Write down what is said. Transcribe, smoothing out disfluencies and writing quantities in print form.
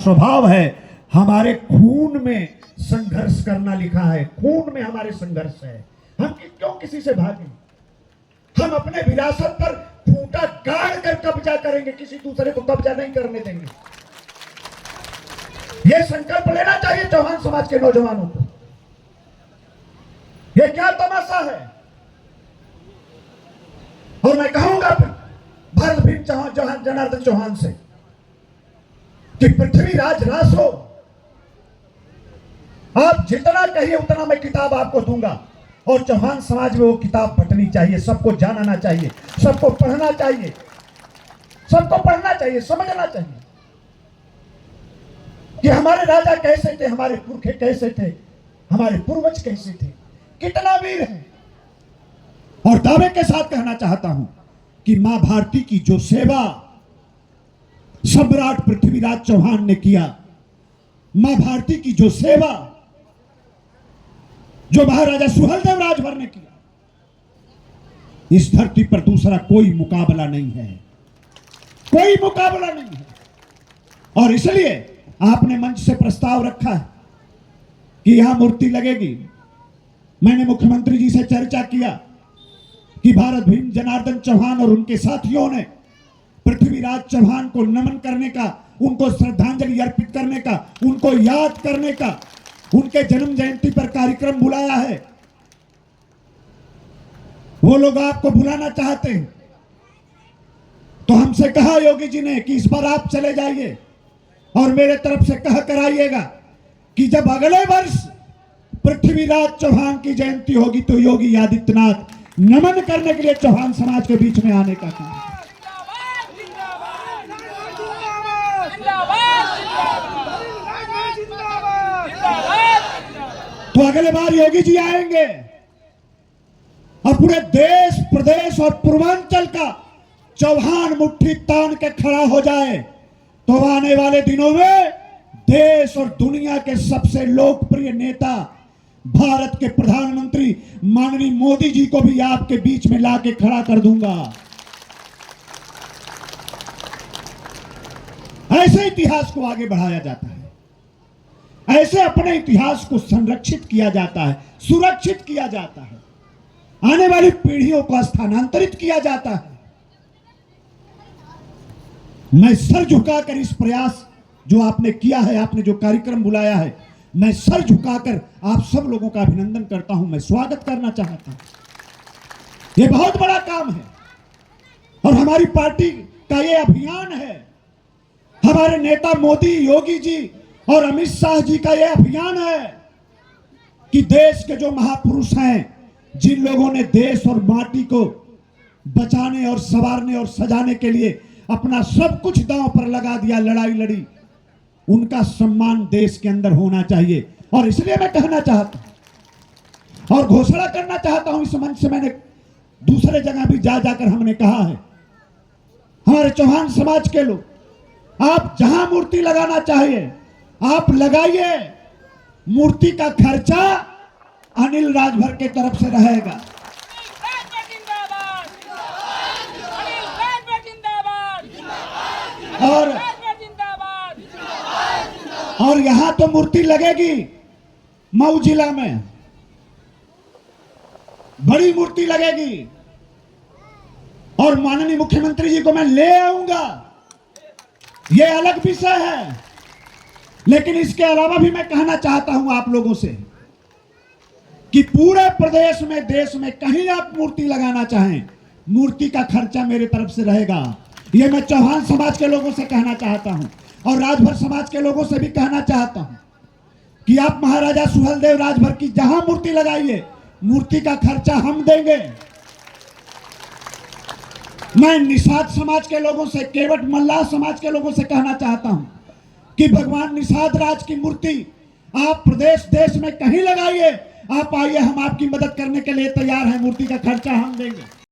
स्वभाव है, हमारे खून में संघर्ष करना लिखा है, खून में हमारे संघर्ष है। हम क्यों किसी से भागें? हम अपने विरासत पर खूंटा गाड़ कर कब्जा करेंगे, किसी दूसरे को कब्जा नहीं करने देंगे। यह संकल्प लेना चाहिए चौहान समाज के नौजवानों को। यह क्या तमाशा है? और मैं कहूंगा भरत भीम चौहान जनार्दन चौहान से कि पृथ्वीराज रासो, आप जितना कहिए उतना मैं किताब आपको दूंगा, और चौहान समाज में वो किताब बंटनी चाहिए, सबको जानना चाहिए, सबको पढ़ना चाहिए, सबको पढ़ना चाहिए, समझना चाहिए कि हमारे राजा कैसे थे, हमारे पुरखे कैसे थे, हमारे पूर्वज कैसे थे, कितना वीर है। और दावे के साथ कहना चाहता हूं कि मां भारती की जो सेवा सम्राट पृथ्वीराज चौहान ने किया, मां भारती की जो सेवा जो महाराजा सुहेलदेव राजभर ने किया, इस धरती पर दूसरा कोई मुकाबला नहीं है, कोई मुकाबला नहीं है। और इसलिए आपने मंच से प्रस्ताव रखा है कि यहां मूर्ति लगेगी। मैंने मुख्यमंत्री जी से चर्चा किया कि भारत भीम जनार्दन चौहान और उनके साथियों ने पृथ्वीराज चौहान को नमन करने का, उनको श्रद्धांजलि अर्पित करने का, उनको याद करने का, उनके जन्म जयंती पर कार्यक्रम बुलाया है। वो लोग आपको बुलाना चाहते हैं, तो हमसे कहा योगी जी ने कि इस बार आप चले जाइए और मेरे तरफ से कह कर आइएगा कि जब अगले वर्ष पृथ्वीराज चौहान की जयंती होगी तो योगी आदित्यनाथ नमन करने के लिए चौहान समाज के बीच में आने का काम। तो अगले बार योगी जी आएंगे और पूरे देश, प्रदेश और पूर्वांचल का चौहान मुट्ठी तान के खड़ा हो जाए, तो आने वाले दिनों में देश और दुनिया के सबसे लोकप्रिय नेता, भारत के प्रधानमंत्री माननीय मोदी जी को भी आपके बीच में लाके खड़ा कर दूंगा। ऐसे इतिहास को आगे बढ़ाया जाता है, ऐसे अपने इतिहास को संरक्षित किया जाता है, सुरक्षित किया जाता है, आने वाली पीढ़ियों को स्थानांतरित किया जाता है। मैं सर झुकाकर इस प्रयास जो आपने किया है, आपने जो कार्यक्रम बुलाया है, मैं सर झुकाकर आप सब लोगों का अभिनंदन करता हूं, मैं स्वागत करना चाहता हूं। यह बहुत बड़ा काम है और हमारी पार्टी का यह अभियान है, हमारे नेता मोदी, योगी जी और अमित शाह जी का यह अभियान है कि देश के जो महापुरुष हैं, जिन लोगों ने देश और माटी को बचाने और संवारने और सजाने के लिए अपना सब कुछ दांव पर लगा दिया, लड़ाई लड़ी, उनका सम्मान देश के अंदर होना चाहिए। और इसलिए मैं कहना चाहता हूं और घोषणा करना चाहता हूं, इस मंच से मैंने दूसरे जगह भी जाकर हमने कहा है, हमारे चौहान समाज के लोग, आप जहां मूर्ति लगाना चाहिए आप लगाइए, मूर्ति का खर्चा अनिल राजभर के तरफ से रहेगा। और यहां तो मूर्ति लगेगी, मऊ जिला में बड़ी मूर्ति लगेगी और माननीय मुख्यमंत्री जी को मैं ले आऊंगा, यह अलग विषय है। लेकिन इसके अलावा भी मैं कहना चाहता हूं आप लोगों से कि पूरे प्रदेश में, देश में कहीं आप मूर्ति लगाना चाहें, मूर्ति का खर्चा मेरे तरफ से रहेगा। यह मैं चौहान समाज के लोगों से कहना चाहता हूं और राजभर समाज के लोगों से भी कहना चाहता हूं कि आप महाराजा सुहेलदेव राजभर की जहां मूर्ति लगाइए, मूर्ति का खर्चा हम देंगे। मैं निषाद समाज के लोगों से, केवट मल्लाह समाज के लोगों से कहना चाहता हूं कि भगवान निषाद राज की मूर्ति आप प्रदेश, देश में कहीं लगाइए, आप आइए, हम आपकी मदद करने के लिए तैयार हैं, मूर्ति का खर्चा हम देंगे।